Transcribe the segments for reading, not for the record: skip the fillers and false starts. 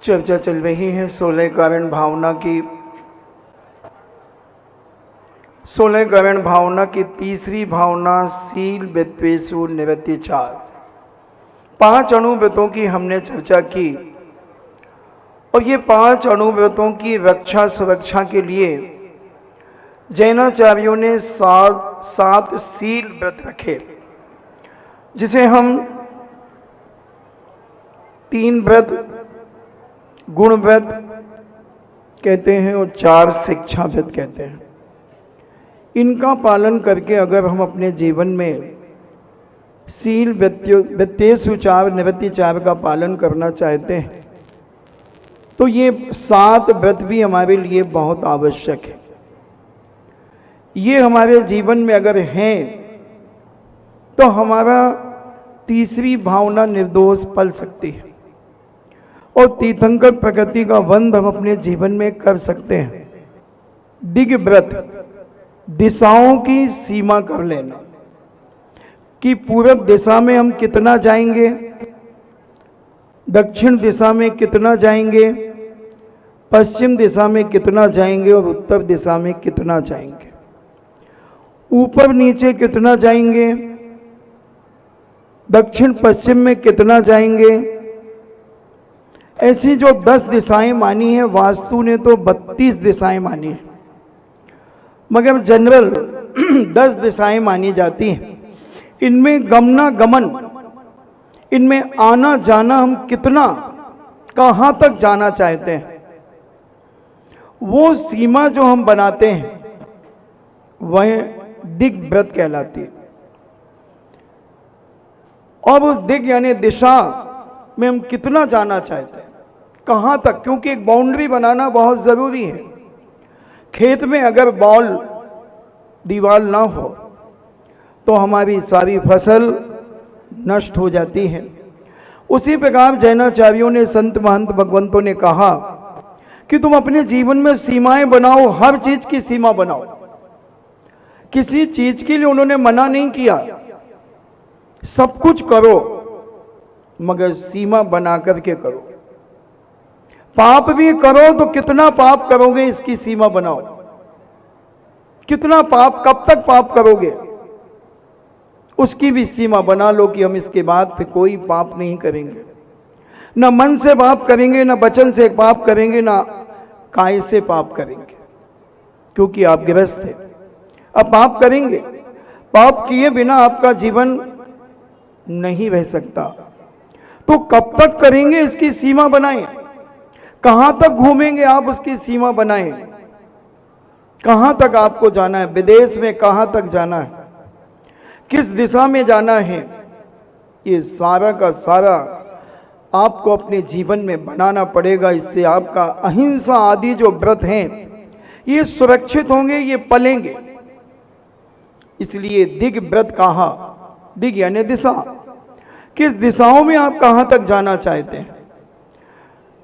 चर्चा चल रही है 16 कारण भावना की। 16 कारण भावना की तीसरी भावना शील वित्वेषु निवृत्तिचार। 5 अणुव्रतों की हमने चर्चा की और ये 5 अणुव्रतों की रक्षा सुरक्षा के लिए जैनाचार्यों ने सात शील व्रत रखे, जिसे हम 3 व्रत गुण व्रत कहते हैं और 4 शिक्षा व्रत कहते हैं। इनका पालन करके अगर हम अपने जीवन में शील वित्तेषुचार निवृत्तिचार का पालन करना चाहते हैं तो ये 7 व्रत भी हमारे लिए बहुत आवश्यक है। ये हमारे जीवन में अगर हैं तो हमारा तीसरी भावना निर्दोष पल सकती है और तीर्थंकर प्रकृति का बंध हम अपने जीवन में कर सकते हैं। दिग्व्रत, दिशाओं की सीमा कर लेना कि पूरब दिशा में हम कितना जाएंगे, दक्षिण दिशा में कितना जाएंगे, पश्चिम दिशा में कितना जाएंगे और उत्तर दिशा में कितना जाएंगे, ऊपर नीचे कितना जाएंगे, दक्षिण पश्चिम में कितना जाएंगे। ऐसी जो 10 दिशाएं मानी है, वास्तु ने तो 32 दिशाएं मानी है, मगर जनरल 10 दिशाएं मानी जाती हैं। इनमें गमना गमन, इनमें आना जाना, हम कितना कहां तक जाना चाहते हैं, वो सीमा जो हम बनाते हैं वह दिग्व्रत कहलाती है। और उस दिग यानी दिशा में हम कितना जाना चाहते हैं, कहां तक, क्योंकि एक बाउंड्री बनाना बहुत जरूरी है। खेत में अगर बॉल दीवार ना हो तो हमारी सारी फसल नष्ट हो जाती है। उसी प्रकार जैनाचार्यों ने, संत महंत भगवंतों ने कहा कि तुम अपने जीवन में सीमाएं बनाओ, हर चीज की सीमा बनाओ। किसी चीज के लिए उन्होंने मना नहीं किया, सब कुछ करो मगर सीमा बना करके करो। पाप भी करो तो कितना पाप करोगे इसकी सीमा बनाओ। कितना पाप, कब तक पाप करोगे, उसकी भी सीमा बना लो कि हम इसके बाद फिर कोई पाप नहीं करेंगे। न मन से पाप करेंगे, न वचन से पाप करेंगे, न काय से पाप करेंगे, क्योंकि आप गृहस्थ हैं। अब पाप करेंगे, पाप किए बिना आपका जीवन नहीं रह सकता। तो कब तक करेंगे इसकी सीमा बनाएं। कहां तक घूमेंगे आप, उसकी सीमा बनाएं। कहां तक आपको जाना है, विदेश में कहां तक जाना है, किस दिशा में जाना है, ये सारा का सारा आपको अपने जीवन में बनाना पड़ेगा। इससे आपका अहिंसा आदि जो व्रत हैं ये सुरक्षित होंगे, ये पलेंगे। इसलिए दिग व्रत कहा, दिग यानी दिशा, किस दिशाओं में आप कहां तक जाना चाहते हैं।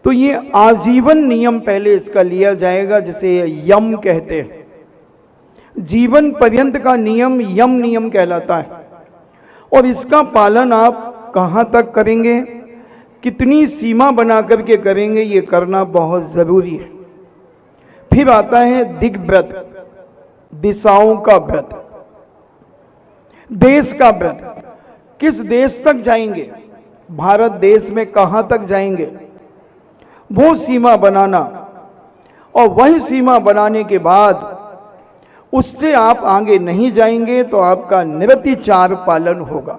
तो ये आजीवन नियम पहले इसका लिया जाएगा, जिसे यम कहते हैं। जीवन पर्यंत का नियम यम नियम कहलाता है। और इसका पालन आप कहां तक करेंगे, कितनी सीमा बना करके करेंगे, ये करना बहुत जरूरी है। फिर आता है दिग्व्रत, दिशाओं का व्रत, देश का व्रत। किस देश तक जाएंगे, भारत देश में कहां तक जाएंगे, वो सीमा बनाना। और वही सीमा बनाने के बाद उससे आप आगे नहीं जाएंगे तो आपका निवृत्तिचार पालन होगा।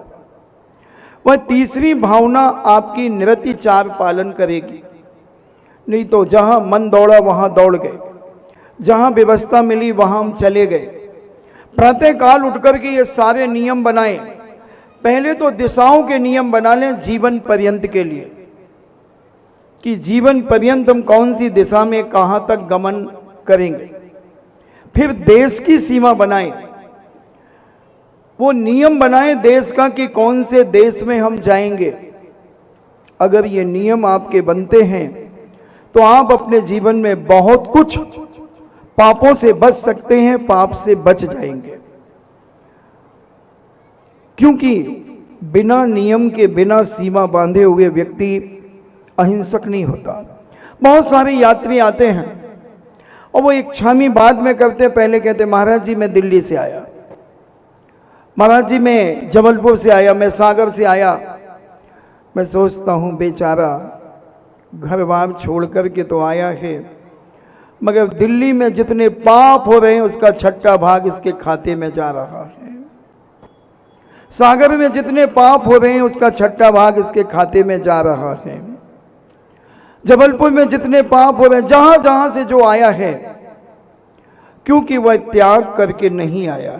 वह तीसरी भावना आपकी निवृत्तिचार पालन करेगी। नहीं तो जहां मन दौड़ा वहां दौड़ गए, जहां व्यवस्था मिली वहां हम चले गए। प्रातः काल उठकर के ये सारे नियम बनाएं। पहले तो दिशाओं के नियम बना लें जीवन पर्यंत के लिए, कि जीवन पर्यंत हम कौन सी दिशा में कहां तक गमन करेंगे। फिर देश की सीमा बनाएं, वो नियम बनाएं देश का कि कौन से देश में हम जाएंगे। अगर ये नियम आपके बनते हैं तो आप अपने जीवन में बहुत कुछ पापों से बच सकते हैं, पाप से बच जाएंगे। क्योंकि बिना नियम के, बिना सीमा बांधे हुए व्यक्ति अहिंसक नहीं होता। बहुत सारे यात्री आते हैं और वो एक छामी बाद में करते, पहले कहते महाराज जी मैं दिल्ली से आया, महाराज जी मैं जबलपुर से आया, मैं सागर से आया। मैं सोचता हूं बेचारा घर बार छोड़ करके तो आया है, मगर दिल्ली में जितने पाप हो रहे हैं उसका छठा भाग इसके खाते में जा रहा है। सागर में जितने पाप हो रहे हैं उसका छठा भाग इसके खाते में जा रहा है। जबलपुर में जितने पाप हो रहे हैं, जहां जहां से जो आया है, क्योंकि वह त्याग करके नहीं आया,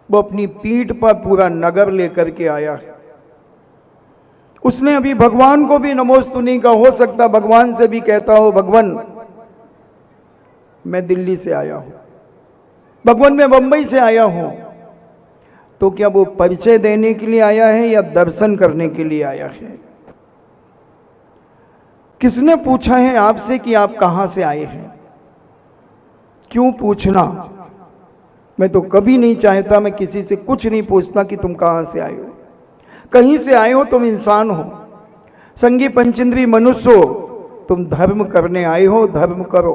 वो अपनी पीठ पर पूरा नगर लेकर के आया है। उसने अभी भगवान को भी नमोस्तु नहीं कहा, हो सकता भगवान से भी कहता हो भगवान मैं दिल्ली से आया हूं, भगवान मैं बंबई से आया हूं। तो क्या वो परिचय देने के लिए आया है या दर्शन करने के लिए आया है? किसने पूछा है आपसे कि आप कहां से आए हैं? क्यों पूछना? मैं तो कभी नहीं चाहता, मैं किसी से कुछ नहीं पूछता कि तुम कहां से आए हो। कहीं से आए हो, तुम इंसान हो, संगी पंचेंद्री मनुष्य हो, तुम धर्म करने आए हो, धर्म करो।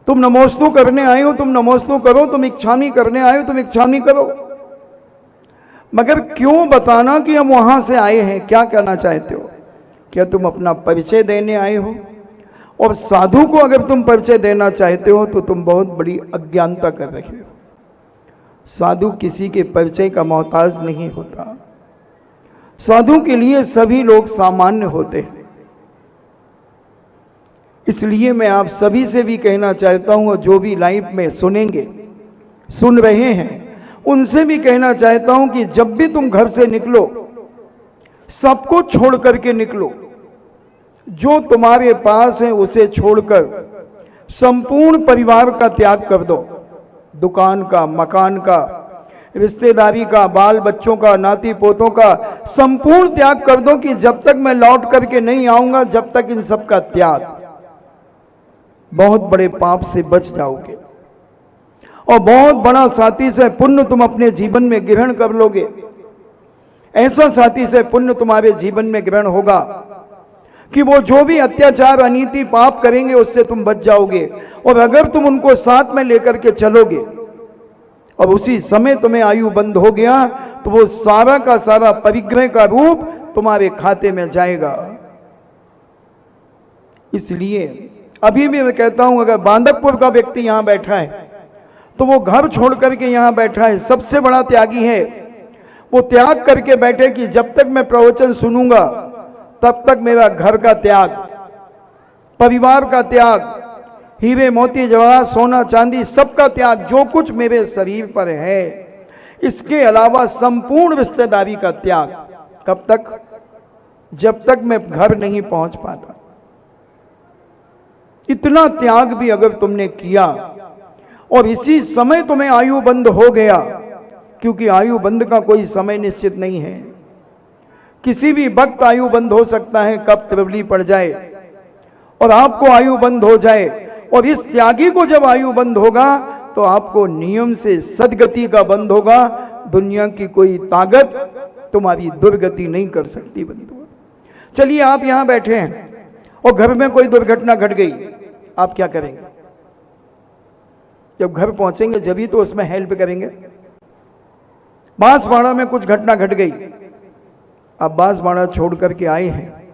तुम नमोस्तु करने आए हो, तुम नमोस्तु करो। तुम इच्छामी करने आए हो, तुम इच्छामी करो। मगर क्यों बताना कि हम वहां से आए हैं? क्या कहना चाहते हो? क्या तुम अपना परिचय देने आए हो? और साधु को अगर तुम परिचय देना चाहते हो तो तुम बहुत बड़ी अज्ञानता कर रहे हो। साधु किसी के परिचय का मोहताज नहीं होता। साधु के लिए सभी लोग सामान्य होते हैं। इसलिए मैं आप सभी से भी कहना चाहता हूं, और जो भी लाइव में सुनेंगे, सुन रहे हैं, उनसे भी कहना चाहता हूं कि जब भी तुम घर से निकलो, सबको छोड़ करके निकलो। जो तुम्हारे पास है उसे छोड़कर संपूर्ण परिवार का त्याग कर दो। दुकान का, मकान का, रिश्तेदारी का, बाल बच्चों का, नाती पोतों का संपूर्ण त्याग कर दो कि जब तक मैं लौट करके नहीं आऊंगा, जब तक इन सब का त्याग। बहुत बड़े पाप से बच जाओगे और बहुत बड़ा साथी से पुण्य तुम अपने जीवन में ग्रहण कर लोगे। ऐसा साथी से पुण्य तुम्हारे जीवन में ग्रहण होगा कि वो जो भी अत्याचार, अनीति, पाप करेंगे उससे तुम बच जाओगे। और अगर तुम उनको साथ में लेकर के चलोगे और उसी समय तुम्हें आयु बंद हो गया, तो वो सारा का सारा परिग्रह का रूप तुम्हारे खाते में जाएगा। इसलिए अभी भी मैं कहता हूं, अगर बांदकपुर का व्यक्ति यहां बैठा है तो वो घर छोड़ करके यहां बैठा है, सबसे बड़ा त्यागी है। वो त्याग करके बैठे कि जब तक मैं प्रवचन सुनूंगा तब तक मेरा घर का त्याग, परिवार का त्याग, हीरे मोती जवाहरात, सोना चांदी, सबका त्याग, जो कुछ मेरे शरीर पर है, इसके अलावा संपूर्ण रिश्तेदारी का त्याग। कब तक? जब तक मैं घर नहीं पहुंच पाता। इतना त्याग भी अगर तुमने किया और इसी समय तुम्हें आयु बंद हो गया, क्योंकि आयु बंद का कोई समय निश्चित नहीं है, किसी भी वक्त आयु बंद हो सकता है, कब त्रिवली पड़ जाए और आपको आयु बंद हो जाए। और इस त्यागी को जब आयु बंद होगा तो आपको नियम से सदगति का बंद होगा। दुनिया की कोई ताकत तुम्हारी दुर्गति नहीं कर सकती बंधु। चलिए, आप यहां बैठे हैं और घर में कोई दुर्घटना घट गई, आप क्या करेंगे? जब घर पहुंचेंगे जब ही तो उसमें हेल्प करेंगे। बांसवाड़ा में कुछ घटना घट गई, आप बांसवाड़ा छोड़ करके आए हैं,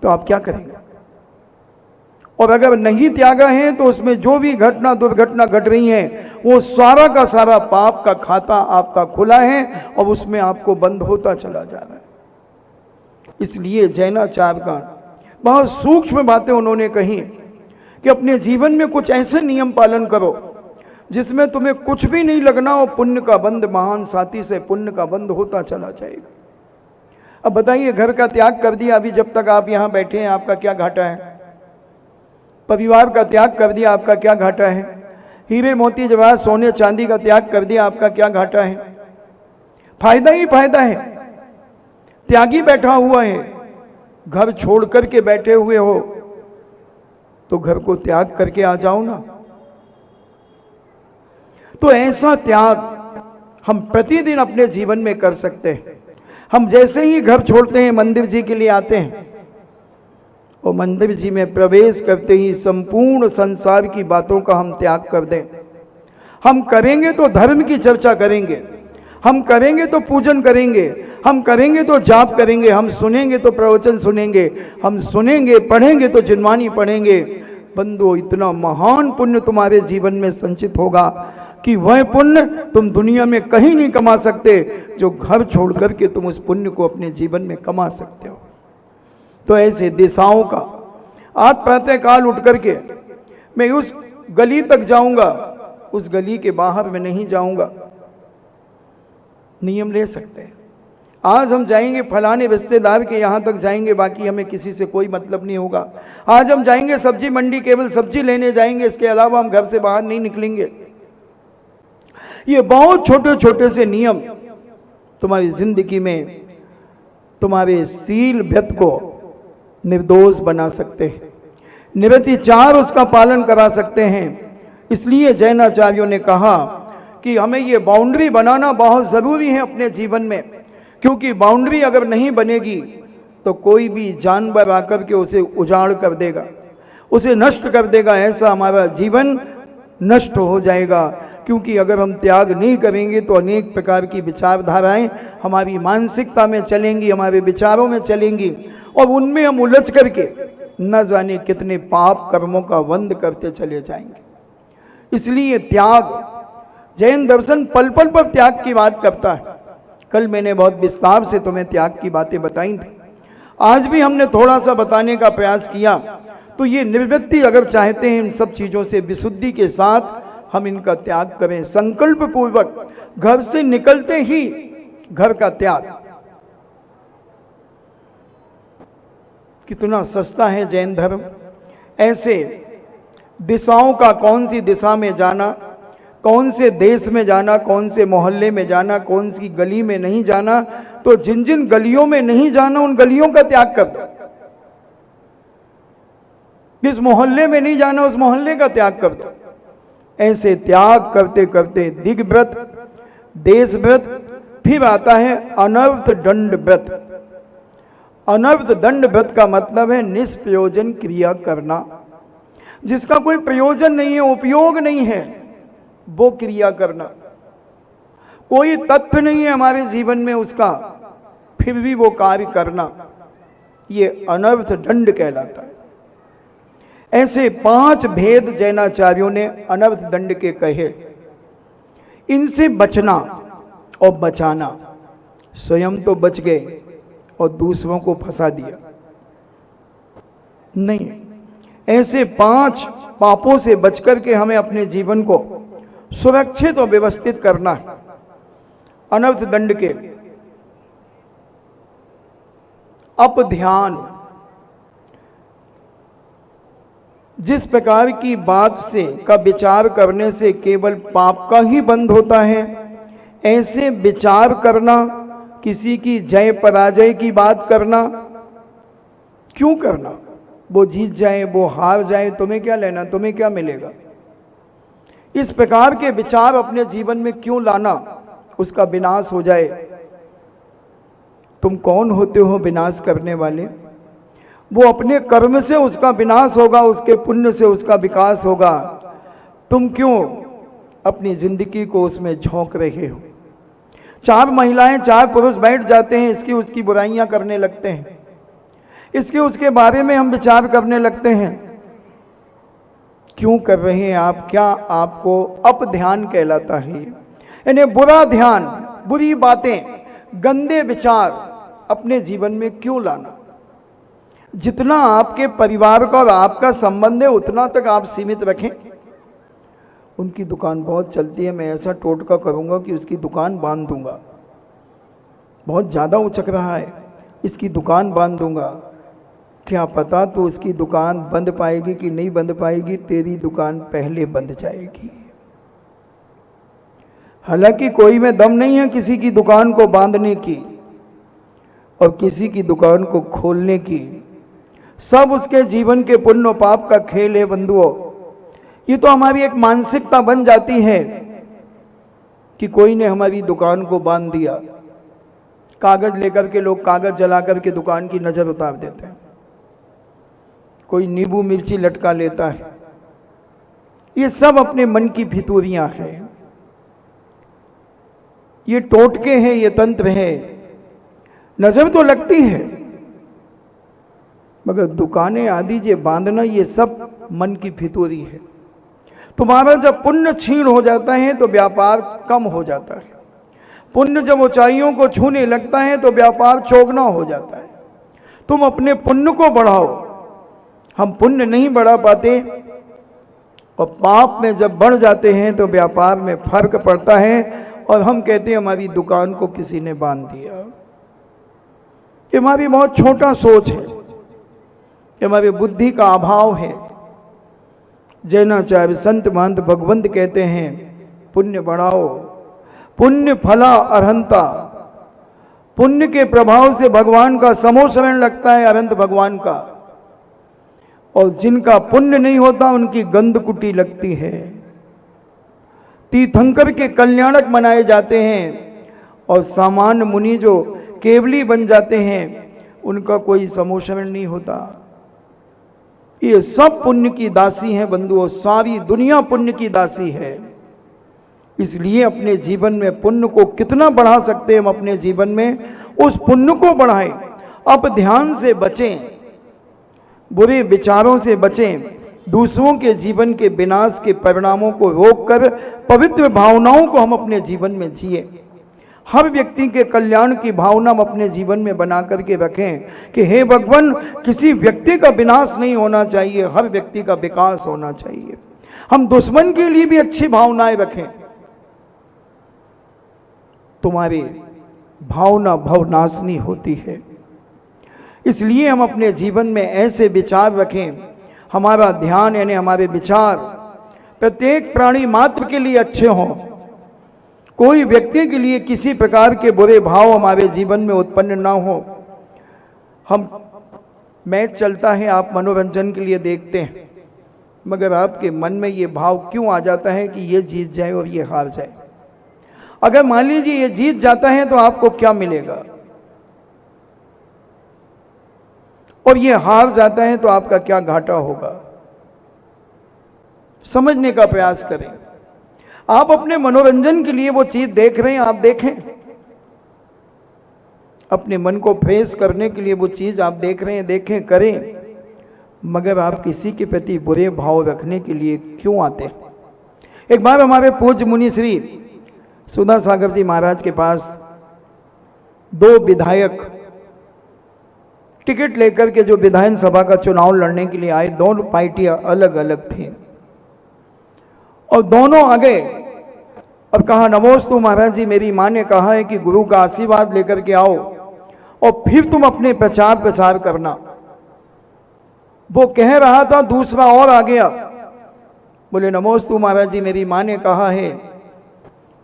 तो आप क्या करेंगे? और अगर नहीं त्यागा है तो उसमें जो भी घटना, दुर्घटना घट रही है, वो सारा का सारा पाप का खाता आपका खुला है और उसमें आपको बंद होता चला जा रहा है। इसलिए जैनाचार्य का बहुत सूक्ष्म बातें उन्होंने कही कि अपने जीवन में कुछ ऐसे नियम पालन करो जिसमें तुम्हें कुछ भी नहीं लगना और पुण्य का बंध, महान साथी से पुण्य का बंध होता चला जाएगा। अब बताइए, घर का त्याग कर दिया, अभी जब तक आप यहां बैठे हैं आपका क्या घाटा है? परिवार का त्याग कर दिया, आपका क्या घाटा है? हीरे मोती जवाहरात, सोने चांदी का त्याग कर दिया, आपका क्या घाटा है? फायदा ही फायदा है। त्यागी बैठा हुआ है, घर छोड़ करके बैठे हुए हो तो घर को त्याग करके आ जाओ ना। तो ऐसा त्याग हम प्रतिदिन अपने जीवन में कर सकते हैं। हम जैसे ही घर छोड़ते हैं, मंदिर जी के लिए आते हैं, और मंदिर जी में प्रवेश करते ही संपूर्ण संसार की बातों का हम त्याग कर दें। हम करेंगे तो धर्म की चर्चा करेंगे, हम करेंगे तो पूजन करेंगे, हम करेंगे तो जाप करेंगे, हम सुनेंगे तो प्रवचन सुनेंगे, हम सुनेंगे पढ़ेंगे तो जिनवानी पढ़ेंगे। बंधुओं, इतना महान पुण्य तुम्हारे जीवन में संचित होगा कि वह पुण्य तुम दुनिया में कहीं नहीं कमा सकते, जो घर छोड़ करके तुम उस पुण्य को अपने जीवन में कमा सकते हो। तो ऐसे दिशाओं का आज प्रातः काल उठ करके मैं उस गली तक जाऊंगा, उस गली के बाहर मैं नहीं जाऊंगा। नियम ले सकते हैं। आज हम जाएंगे फलाने रिश्तेदार के यहां तक जाएंगे, बाकी हमें किसी से कोई मतलब नहीं होगा। आज हम जाएंगे सब्जी मंडी, केवल सब्जी लेने जाएंगे, इसके अलावा हम घर से बाहर नहीं निकलेंगे। ये बहुत छोटे छोटे से नियम तुम्हारी जिंदगी में तुम्हारे शील व्रत को निर्दोष बना सकते हैं, निरतिचार उसका पालन करा सकते हैं। इसलिए जैनाचार्यों ने कहा कि हमें ये बाउंड्री बनाना बहुत ज़रूरी है अपने जीवन में, क्योंकि बाउंड्री अगर नहीं बनेगी तो कोई भी जानवर आकर के उसे उजाड़ कर देगा, उसे नष्ट कर देगा। ऐसा हमारा जीवन नष्ट हो जाएगा। क्योंकि अगर हम त्याग नहीं करेंगे तो अनेक प्रकार की विचारधाराएं हमारी मानसिकता में चलेंगी, हमारे विचारों में चलेंगी, और उनमें हम उलझ करके न जाने कितने पाप कर्मों का वंद करते चले जाएंगे। इसलिए त्याग, जैन दर्शन पल पल पर त्याग की बात करता है। कल मैंने बहुत विस्तार से तुम्हें त्याग की बातें बताई थी, आज भी हमने थोड़ा सा बताने का प्रयास किया। तो ये निवृत्ति अगर चाहते हैं इन सब चीजों से विशुद्धि के साथ हम इनका त्याग करें, संकल्प पूर्वक घर से निकलते ही घर का त्याग। कितना सस्ता है जैन धर्म। ऐसे दिशाओं का, कौन सी दिशा में जाना, कौन से देश में जाना, कौन से मोहल्ले में जाना, कौन सी गली में नहीं जाना, तो जिन जिन गलियों में नहीं जाना उन गलियों का त्याग कर दो। जिस मोहल्ले में नहीं जाना उस मोहल्ले का त्याग कर दो। ऐसे त्याग करते करते दिग्व्रत, देशव्रत, फिर आता है अनर्थ दंड व्रत। अनर्थ दंड व्रत का मतलब है निष्प्रयोजन क्रिया करना, जिसका कोई प्रयोजन नहीं है, उपयोग नहीं है, वो क्रिया करना। कोई तथ्य नहीं है हमारे जीवन में उसका, फिर भी वो कार्य करना, ये अनर्थ दंड कहलाता है। ऐसे 5 भेद जैनाचार्यों ने अनर्थ दंड के कहे। इनसे बचना और बचाना, स्वयं तो बच गए और दूसरों को फंसा दिया नहीं। ऐसे 5 पापों से बचकर के हमें अपने जीवन को सुरक्षित और व्यवस्थित करना है। अनर्थ दंड के अपध्यान, जिस प्रकार की बात से का विचार करने से केवल पाप का ही बंध होता है, ऐसे विचार करना, किसी की जय पराजय की बात करना, क्यों करना? वो जीत जाए, वो हार जाए, तुम्हें क्या लेना, तुम्हें क्या मिलेगा? इस प्रकार के विचार अपने जीवन में क्यों लाना? उसका विनाश हो जाए। तुम कौन होते हो विनाश करने वाले? वो अपने कर्म से उसका विनाश होगा, उसके पुण्य से उसका विकास होगा। तुम क्यों अपनी जिंदगी को उसमें झोंक रहे हो? 4 महिलाएं 4 पुरुष बैठ जाते हैं, इसकी उसकी बुराइयां करने लगते हैं, इसके उसके बारे में हम विचार करने लगते हैं। क्यों कर रहे हैं आप? क्या आपको अपध्यान कहलाता है? यानी बुरा ध्यान, बुरी बातें, गंदे विचार अपने जीवन में क्यों लाना? जितना आपके परिवार का और आपका संबंध है उतना तक आप सीमित रखें। उनकी दुकान बहुत चलती है, मैं ऐसा टोटका करूंगा कि उसकी दुकान बांध दूंगा। बहुत ज़्यादा उचक रहा है, इसकी दुकान बांध दूंगा। क्या पता तो उसकी दुकान बंद पाएगी कि नहीं बंद पाएगी, तेरी दुकान पहले बंद जाएगी। हालांकि कोई में दम नहीं है किसी की दुकान को बांधने की और किसी की दुकान को खोलने की। सब उसके जीवन के पुण्य और पाप का खेल है बंधुओं। ये तो हमारी एक मानसिकता बन जाती है कि कोई ने हमारी दुकान को बांध दिया। कागज लेकर के लोग कागज जला करके दुकान की नजर उतार देते हैं। कोई नींबू मिर्ची लटका लेता है। ये सब अपने मन की फितूरियां हैं, ये टोटके हैं, ये तंत्र है। नजर तो लगती है मगर दुकानें आदि जे बांधना, ये सब मन की फितूरी है। तुम्हारा जब पुण्य क्षीण हो जाता है तो व्यापार कम हो जाता है। पुण्य जब ऊंचाइयों को छूने लगता है तो व्यापार चौगुना हो जाता है। तुम अपने पुण्य को बढ़ाओ। हम पुण्य नहीं बढ़ा पाते और पाप में जब बढ़ जाते हैं तो व्यापार में फर्क पड़ता है और हम कहते हैं हमारी दुकान को किसी ने बांध दिया। ये हमारी बहुत छोटा सोच है, ये हमारी बुद्धि का अभाव है। जैनाचार्य संत महंत भगवंत कहते हैं पुण्य बढ़ाओ, पुण्य फला अरहंता। पुण्य के प्रभाव से भगवान का समोशरण लगता है, अरहंत भगवान का। और जिनका पुण्य नहीं होता उनकी गंध कुटी लगती है। तीर्थंकर के कल्याणक मनाए जाते हैं और सामान्य मुनि जो केवली बन जाते हैं उनका कोई समोशरण नहीं होता। ये सब पुण्य की दासी हैं बंधुओं, सारी दुनिया पुण्य की दासी है। इसलिए अपने जीवन में पुण्य को कितना बढ़ा सकते हैं हम अपने जीवन में, उस पुण्य को बढ़ाएं। अब ध्यान से बचें, बुरे विचारों से बचें, दूसरों के जीवन के विनाश के परिणामों को रोककर पवित्र भावनाओं को हम अपने जीवन में जिए। हर व्यक्ति के कल्याण की भावना हम अपने जीवन में बना करके रखें कि हे भगवान, किसी व्यक्ति का विनाश नहीं होना चाहिए, हर व्यक्ति का विकास होना चाहिए। हम दुश्मन के लिए भी अच्छी भावनाएं रखें। तुम्हारी भावना भवनाशनी होती है। इसलिए हम अपने जीवन में ऐसे विचार रखें, हमारा ध्यान यानी हमारे विचार प्रत्येक प्राणी मात्र के लिए अच्छे हों। कोई व्यक्ति के लिए किसी प्रकार के बुरे भाव हमारे जीवन में उत्पन्न ना हो। हम मैच चलता है, आप मनोरंजन के लिए देखते हैं, मगर आपके मन में ये भाव क्यों आ जाता है कि ये जीत जाए और ये हार जाए? अगर मान लीजिए ये जीत जाता है तो आपको क्या मिलेगा, और ये हार जाता है तो आपका क्या घाटा होगा? समझने का प्रयास करें। आप अपने मनोरंजन के लिए वो चीज देख रहे हैं, आप देखें। अपने मन को फ्रेश करने के लिए वो चीज आप देख रहे हैं, देखें, करें। मगर आप किसी के प्रति बुरे भाव रखने के लिए क्यों आते हैं? एक बार हमारे पूज्य मुनि श्री सुधा सागर जी महाराज के पास दो विधायक टिकट लेकर के जो विधानसभा का चुनाव लड़ने के लिए आए, दोनों पार्टियां अलग अलग थी और दोनों आ गए और कहा, नमोस्तु महाराज जी, मेरी मां ने कहा है कि गुरु का आशीर्वाद लेकर के आओ और फिर तुम अपने प्रचार करना। वो कह रहा था, दूसरा और आ गया, बोले नमोस्तु महाराज जी, मेरी मां ने कहा है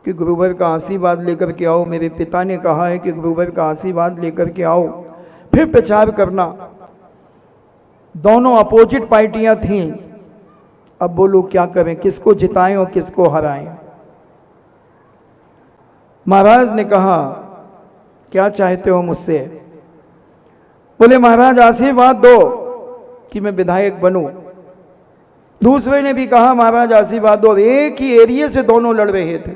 कि गुरुवर का आशीर्वाद लेकर के आओ, मेरे पिता ने कहा है कि गुरुवर का आशीर्वाद लेकर के आओ फिर प्रचार करना। दोनों अपोजिट पार्टियां थीं। अब बोलो क्या करें, किसको जिताएं और किसको हराएं? महाराज ने कहा, क्या चाहते हो मुझसे? बोले महाराज आशीर्वाद दो कि मैं विधायक बनूं। दूसरे ने भी कहा महाराज आशीर्वाद दो। एक ही एरिया से दोनों लड़ रहे थे।